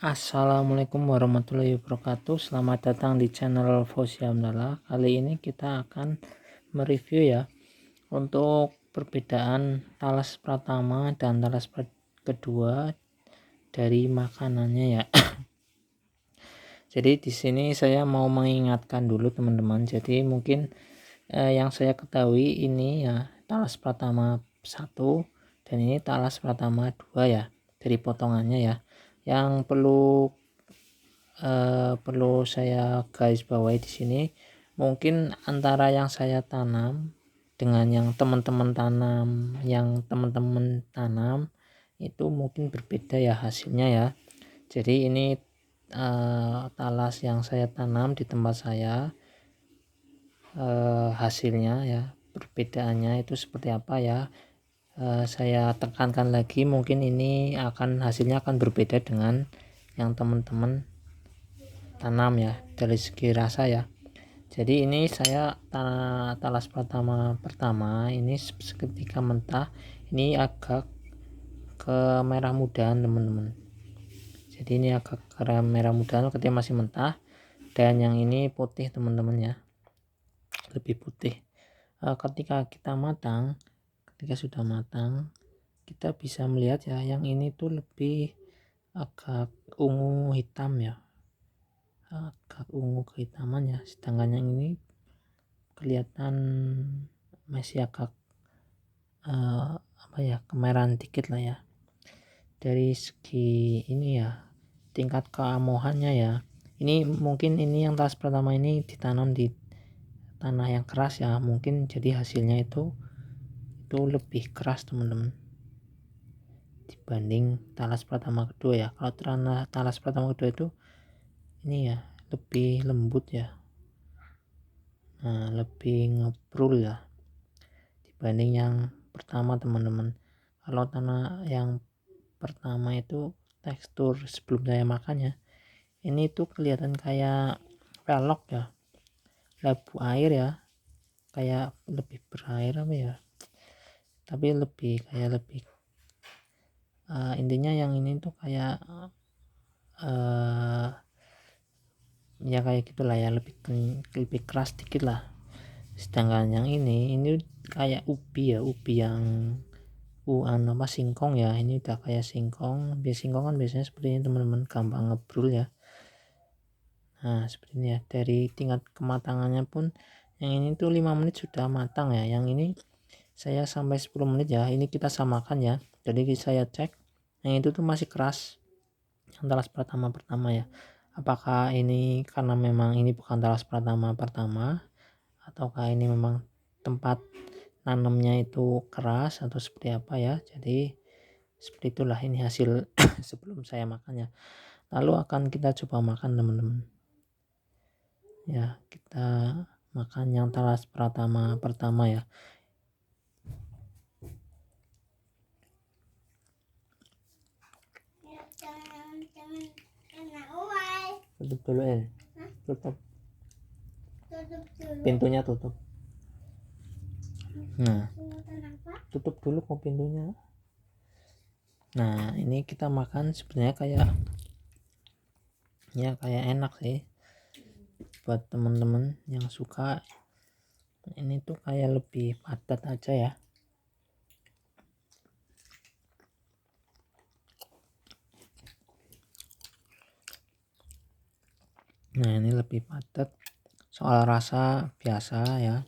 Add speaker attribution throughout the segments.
Speaker 1: Assalamualaikum warahmatullahi wabarakatuh. Selamat datang di channel Fauzi Hamdallah. Kali ini kita akan mereview ya untuk perbedaan talas pertama dan talas kedua dari makanannya ya. Jadi di sini saya mau mengingatkan dulu teman-teman. Jadi mungkin yang saya ketahui ini ya talas pertama 1 dan ini talas pertama 2 ya dari potongannya ya. Yang perlu saya garis bawahi di sini, mungkin antara yang saya tanam dengan yang teman-teman tanam itu mungkin berbeda ya hasilnya ya. Jadi ini talas yang saya tanam di tempat saya, hasilnya ya perbedaannya itu seperti apa ya. Saya tekankan lagi, mungkin ini hasilnya akan berbeda dengan yang teman-teman tanam ya dari segi rasa ya. Jadi ini saya talas pertama ini seketika mentah, ini agak ke merah mudahan teman-teman. Jadi ini agak ke merah mudahan ketika masih mentah, dan yang ini putih teman-teman ya, lebih putih. Ketika sudah matang kita bisa melihat ya, yang ini tuh lebih agak ungu hitam ya, agak ungu kehitaman ya, sedangkan yang ini kelihatan masih agak kemerahan dikit lah ya. Dari segi ini ya tingkat keamohannya ya, ini mungkin ini yang talas pertama ini ditanam di tanah yang keras ya, mungkin jadi hasilnya itu lebih keras teman-teman dibanding talas pertama kedua ya. Kalau talas pertama kedua itu ini ya lebih lembut ya, lebih ngebrul ya dibanding yang pertama teman-teman. Kalau tanah yang pertama itu tekstur sebelum saya makan ya, ini tuh kelihatan kayak velok ya, labu air ya, kayak lebih berair apa ya, tapi lebih intinya yang ini tuh kayak ya kayak gitulah ya, lebih keras dikit lah. Sedangkan yang ini kayak ubi yang singkong ya, ini udah kayak singkong. Singkong kan biasanya seperti ini teman-teman, gampang ngebrul ya. Nah seperti ini ya. Dari tingkat kematangannya pun yang ini tuh 5 menit sudah matang ya, yang ini saya sampai 10 menit ya. Ini kita samakan ya, jadi saya cek yang itu tuh masih keras, yang talas pertama ya. Apakah ini karena memang ini bukan talas pertama ataukah ini memang tempat nanamnya itu keras atau seperti apa ya. Jadi seperti itulah ini hasil sebelum saya makan ya. Lalu akan kita coba makan teman-teman ya. Kita makan yang talas pertama ya. Tutup dulu tutup pintunya, tutup. Nah tutup dulu kok pintunya. Nah ini kita makan sebenarnya kayak enak sih buat teman-teman yang suka. Ini tuh kayak lebih padat aja ya. Nah ini lebih padat, soal rasa biasa ya,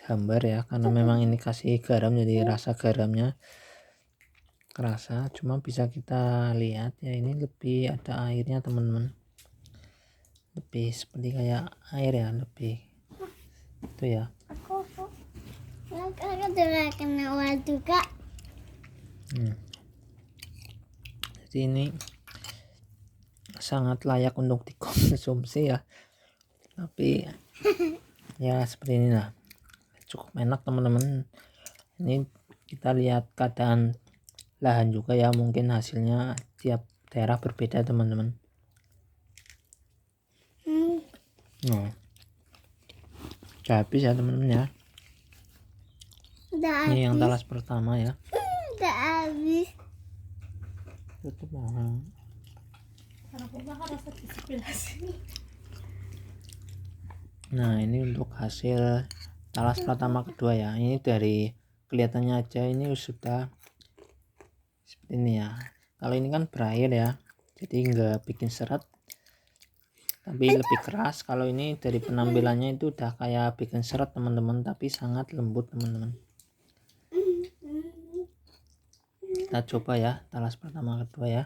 Speaker 1: hambar ya, karena memang ini kasih garam jadi rasa garamnya kerasa. Cuma bisa kita lihat ya, ini lebih ada airnya teman-teman, lebih seperti kayak air ya, lebih itu ya. Jadi ini sangat layak untuk dikonsumsi ya, tapi ya seperti inilah, cukup enak teman-teman. Ini kita lihat keadaan lahan juga ya, mungkin hasilnya tiap daerah berbeda teman-teman. Nah udah habis ya teman-teman ya. Ini yang talas pertama ya, udah habis. Tutup lah. Nah, ini untuk hasil talas pertama kedua ya. Ini dari kelihatannya aja ini sudah seperti ini ya. Kalau ini kan berair ya, jadi nggak bikin seret, tapi lebih keras. Kalau ini dari penampilannya itu udah kayak bikin seret teman-teman, tapi sangat lembut teman-teman. Kita coba ya talas pertama kedua ya.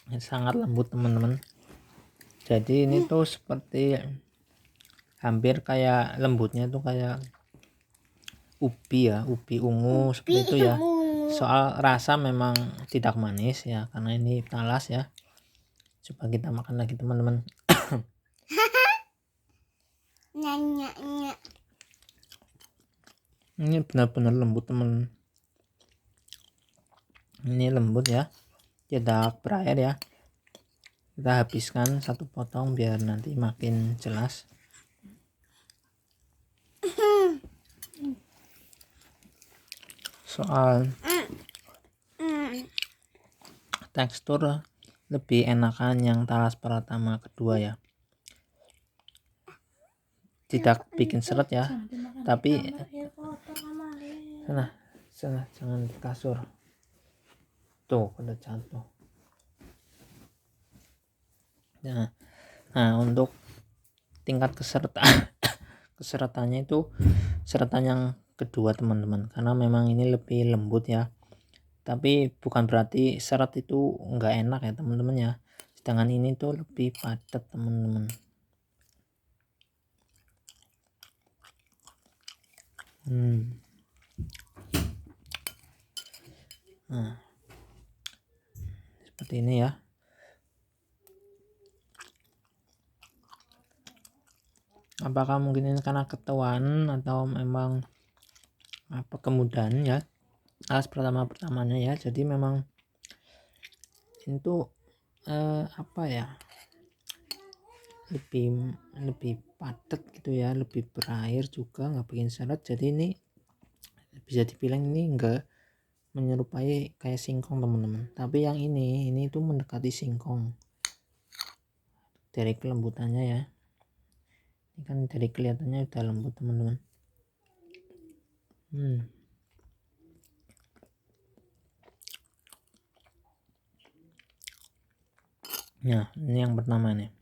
Speaker 1: Ini sangat lembut teman-teman. Jadi ini tuh seperti hampir kayak lembutnya tuh kayak ubi ya, ubi ungu seperti itu ya. Soal rasa memang tidak manis ya, karena ini talas ya. Coba kita makan lagi teman-teman. Ini benar-benar lembut teman. Ini lembut ya, tidak berair ya. Kita habiskan satu potong biar nanti makin jelas. Soal tekstur lebih enakan yang talas pertama kedua ya, tidak bikin seret ya, tapi sana jangan di kasur tuh, pada jatuh. Nah, untuk tingkat keseratannya itu seretan yang kedua teman-teman, karena memang ini lebih lembut ya, tapi bukan berarti seret itu enggak enak ya teman-teman ya. Sedangkan ini tuh lebih padat teman-teman. Nah, seperti ini ya. Apakah mungkin ini karena ketuaan atau memang apa kemudahan ya, alas pertamanya ya. Jadi memang itu apa ya, lebih padat gitu ya, lebih berair juga, nggak bikin seret. Jadi ini bisa dibilang ini enggak menyerupai kayak singkong teman-teman, tapi yang ini tuh mendekati singkong dari kelembutannya ya. Ini kan dari kelihatannya udah lembut teman-teman. Nah, ini yang pertama nih.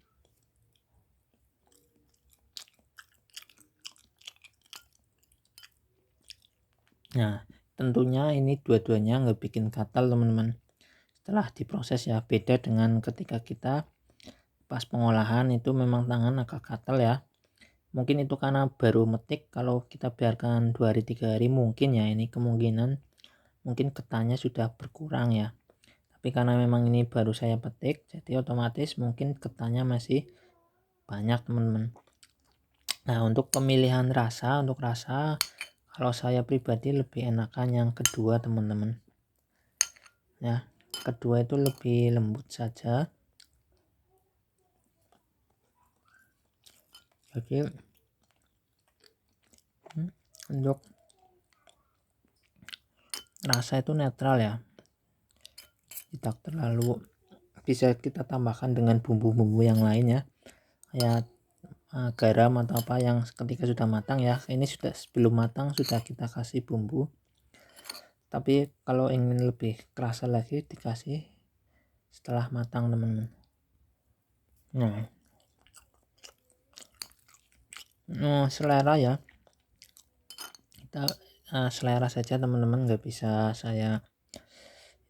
Speaker 1: Nah, tentunya ini dua-duanya nggak bikin gatal teman-teman. Setelah diproses ya, beda dengan ketika kita pas pengolahan itu memang tangan agak gatal ya. Mungkin itu karena baru metik. Kalau kita biarkan 2 hari 3 hari mungkin ya, ini kemungkinan mungkin getahnya sudah berkurang ya. Tapi karena memang ini baru saya petik, jadi otomatis mungkin getahnya masih banyak teman-teman. Nah, untuk pemilihan rasa, kalau saya pribadi lebih enakan yang kedua teman-teman ya. Kedua itu lebih lembut saja. Jadi untuk rasa itu netral ya, tidak terlalu. Bisa kita tambahkan dengan bumbu-bumbu yang lain ya, kayak garam atau apa yang ketika sudah matang ya. Ini sudah sebelum matang sudah kita kasih bumbu, tapi kalau ingin lebih kerasa lagi dikasih setelah matang teman-teman. Nah, selera ya, kita selera saja teman-teman, nggak bisa saya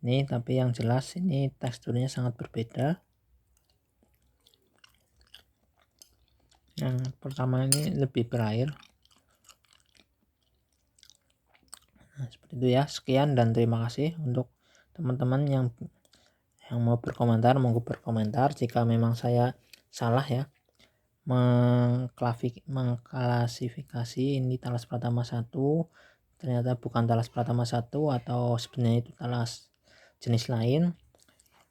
Speaker 1: ini, tapi yang jelas ini teksturnya sangat berbeda. Yang pertama ini lebih berair. Nah, seperti itu ya. Sekian dan terima kasih. Untuk teman-teman yang mau berkomentar, monggo berkomentar. Jika memang saya salah ya mengklasifikasi ini talas pratama 1 ternyata bukan talas pratama 1, atau sebenarnya itu talas jenis lain,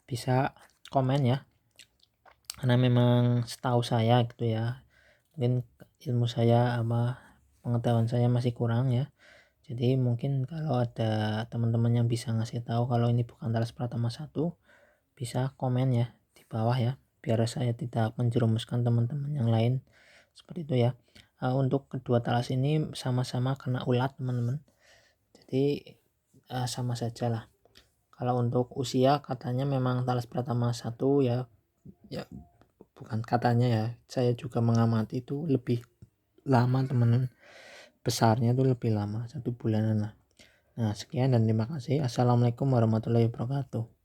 Speaker 1: bisa komen ya, karena memang setahu saya gitu ya, mungkin ilmu saya apa pengetahuan saya masih kurang ya. Jadi mungkin kalau ada teman-teman yang bisa ngasih tahu kalau ini bukan talas Pratama 1, bisa komen ya di bawah ya, biar saya tidak menjerumuskan teman-teman yang lain seperti itu ya. Untuk kedua talas ini sama-sama kena ulat teman-teman, jadi sama saja lah. Kalau untuk usia katanya memang talas Pratama 1 ya, bukan katanya ya, saya juga mengamati itu lebih lama teman-teman, besarnya itu lebih lama, 1 bulanan lah. Nah sekian dan terima kasih. Assalamualaikum warahmatullahi wabarakatuh.